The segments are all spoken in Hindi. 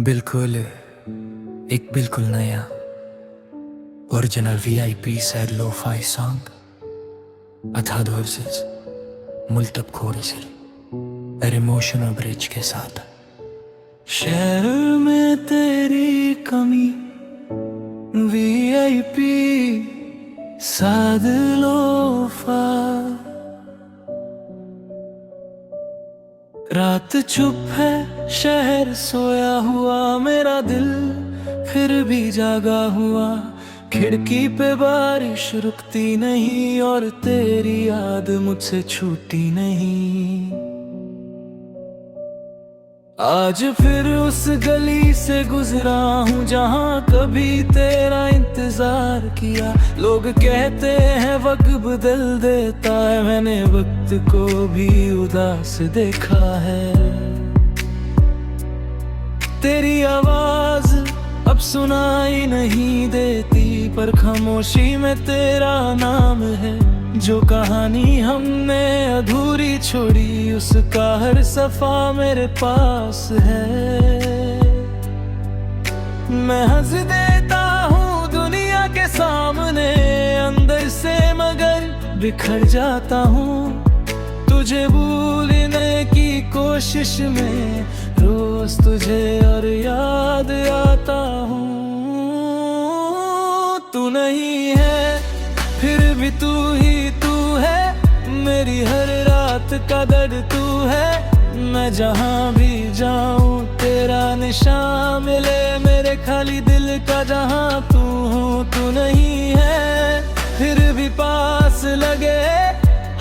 बिल्कुल बिल्कुल नया original VIP sad lo-fi song अथाद वर्सेस मुल्तब खोरसिल इमोशनल ब्रिज के साथ। शहर में तेरी कमी VIP साद लो-फा। रात चुप है, शहर सोया हुआ, मेरा दिल फिर भी जागा हुआ। खिड़की पे बारिश रुकती नहीं और तेरी याद मुझसे छूटी नहीं। आज फिर उस गली से गुजरा हूँ जहाँ कभी तेरा इंतजार किया। लोग कहते हैं वक्त बदल देता है, मैंने वक्त को भी उदास देखा है। तेरी आवाज अब सुनाई नहीं देती, पर खामोशी में तेरा नाम है। जो कहानी हमने अधूरी छोड़ी, उसका हर सफा मेरे पास है। मैं हंस देता हूँ दुनिया के सामने, अंदर से मगर बिखर जाता हूँ। तुझे भूलने की कोशिश में रोज तुझे और याद आता हूँ। तू नहीं है फिर भी तू ही तू है, मेरी हर रात का दर्द तू है। मैं जहाँ भी जाऊँ तेरा निशान मिले, मेरे खाली दिल का जहाँ तू हो। तू नहीं है फिर भी पास लगे,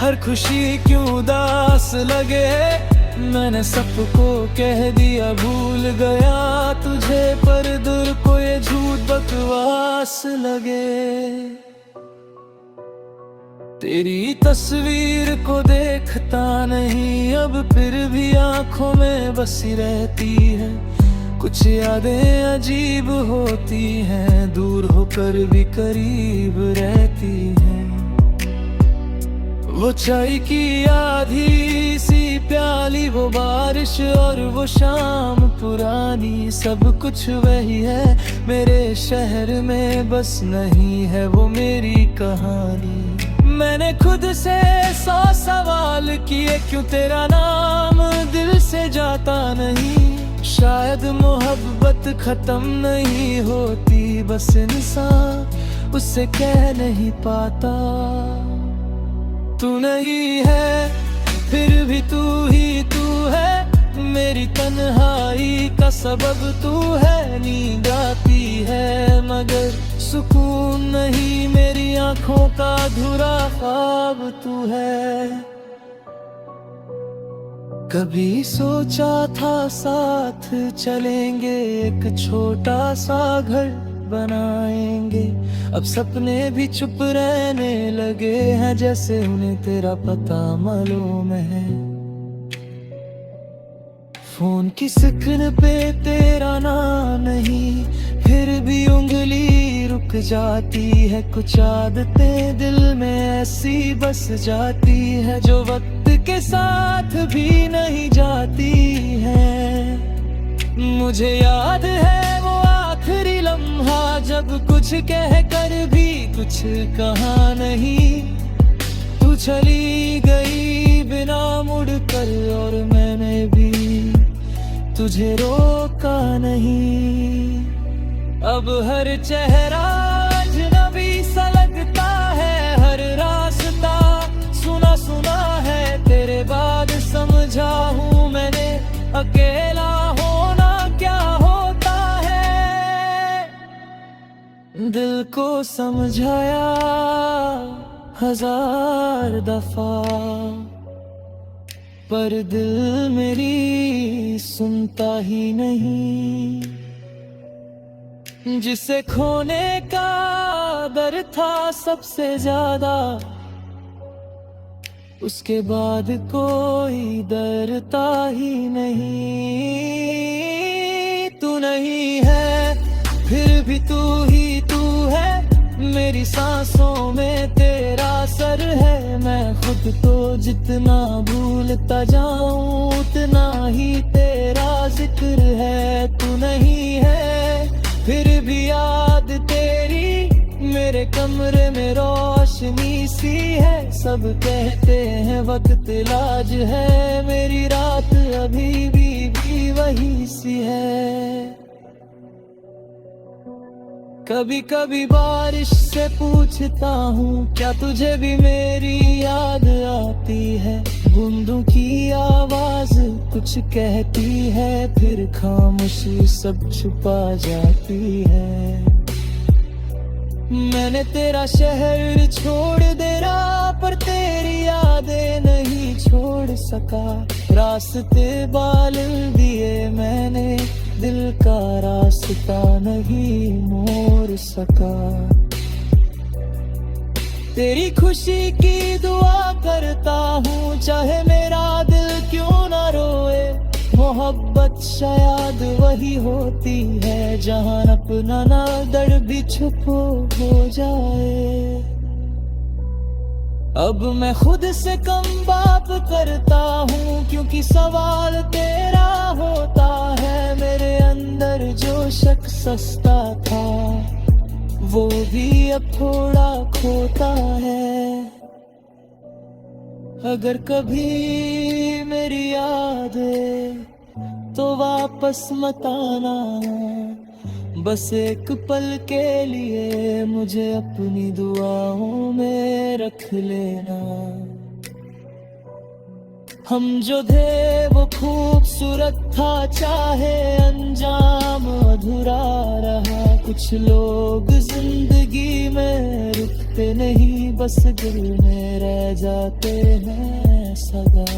हर खुशी क्यों उदास लगे। मैंने सबको कह दिया भूल गया तुझे, पर दूर को ये झूठ बकवास लगे। तेरी तस्वीर को देखता नहीं अब, फिर भी आंखों में बसी रहती है। कुछ यादें अजीब होती हैं, दूर होकर भी करीब रहती हैं। वो चाय की आधी सी प्याली, वो बारिश और वो शाम पुरानी, सब कुछ वही है मेरे शहर में, बस नहीं है वो मेरी कहानी। मैंने खुद से 100 सवाल किए, क्यों तेरा नाम दिल से जाता नहीं। शायद मोहब्बत खत्म नहीं होती, बस इंसान उससे कह नहीं पाता। तू नहीं है फिर भी तू ही तू है, मेरी तन्हाई का सबब तू है। नींद आती है मगर सुकून नहीं, मेरी आंखों का अधूरा ख्वाब तू है। कभी सोचा था साथ चलेंगे, एक छोटा सा घर बनाएंगे। अब सपने भी चुप रहने लगे हैं, जैसे उन्हें तेरा पता मालूम है। फोन की स्क्रीन पे तेरा नाम नहीं, फिर भी उंगली रुक जाती है। कुछ आदतें दिल में ऐसी बस जाती है, जो वक्त के साथ भी नहीं जाती है। मुझे याद है वो आखिरी लम्हा, जब कुछ कह कर भी कुछ कहा नहीं। तू चली गई बिना मुड़ कर, और मैंने भी तुझे रोका नहीं। अब हर चेहरा अजनबी सा लगता है, हर रास्ता सुना सुना है। तेरे बाद समझा हूँ मैंने, अकेला होना क्या होता है। दिल को समझाया 1000 दफा, पर दिल मेरी सुनता ही नहीं। जिसे खोने का डर था सबसे ज्यादा, उसके बाद कोई डरता ही नहीं। तू नहीं है फिर भी तू ही तू है, मेरी सांसों में तेरा सर है। मैं खुद को जितना भूलता जाऊं, उतना ही तेरा कमरे में रोशनी सी है, सब कहते हैं वक्त लाज है, मेरी रात अभी भी वही सी है। कभी कभी बारिश से पूछता हूँ, क्या तुझे भी मेरी याद आती है? बूंदों की आवाज कुछ कहती है, फिर खामोशी सब छुपा जाती है। मैंने तेरा शहर छोड़ दिया, पर तेरी यादें नहीं छोड़ सका। रास्ते बदल दिए मैंने, दिल का रास्ता नहीं मोड़ सका। तेरी खुशी की दुआ करता हूँ, चाहे मेरा दिल क्यों ना रोए। मोहब्बत शायद वही होती है, जहाँ अपना ना दर्द भी छुप हो जाए। अब मैं खुद से कम बात करता हूँ, क्योंकि सवाल तेरा होता है। मेरे अंदर जो शक सस्ता था, वो भी अब थोड़ा खोता है। अगर कभी मेरी यादें तो वापस मत आना, बस एक पल के लिए मुझे अपनी दुआओं में रख लेना। हम जो थे वो खूबसूरत था, चाहे अंजाम अधूरा रहा। कुछ लोग जिंदगी में रुकते नहीं, बस दिल में रह जाते हैं सदा।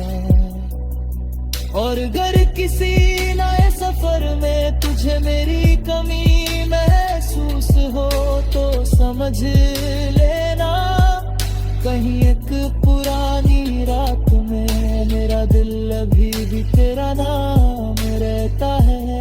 और अगर किसी नए सफर में तुझे मेरी कमी महसूस हो, तो समझ लेना कहीं एक पुरानी रात में मेरा दिल अभी भी तेरा नाम रहता है।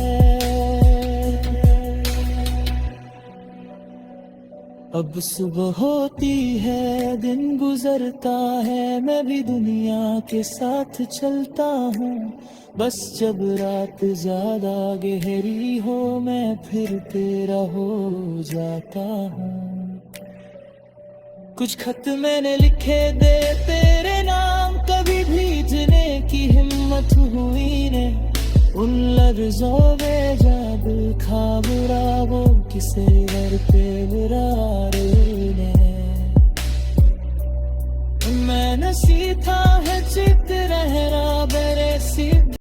अब सुबह होती है, दिन गुजरता है, मैं भी दुनिया के साथ चलता हूँ। बस जब रात ज्यादा गहरी हो, मैं फिर तेरा हो जाता हूँ। कुछ खत मैंने लिखे दे तेरे नाम, कभी भेजने की हिम्मत हुई ने। उन लफ्ज़ों में जादू खा बुरा, वो किसे घर पे बुरारे ने। मैंने सीखा है चित रहना, मेरे सी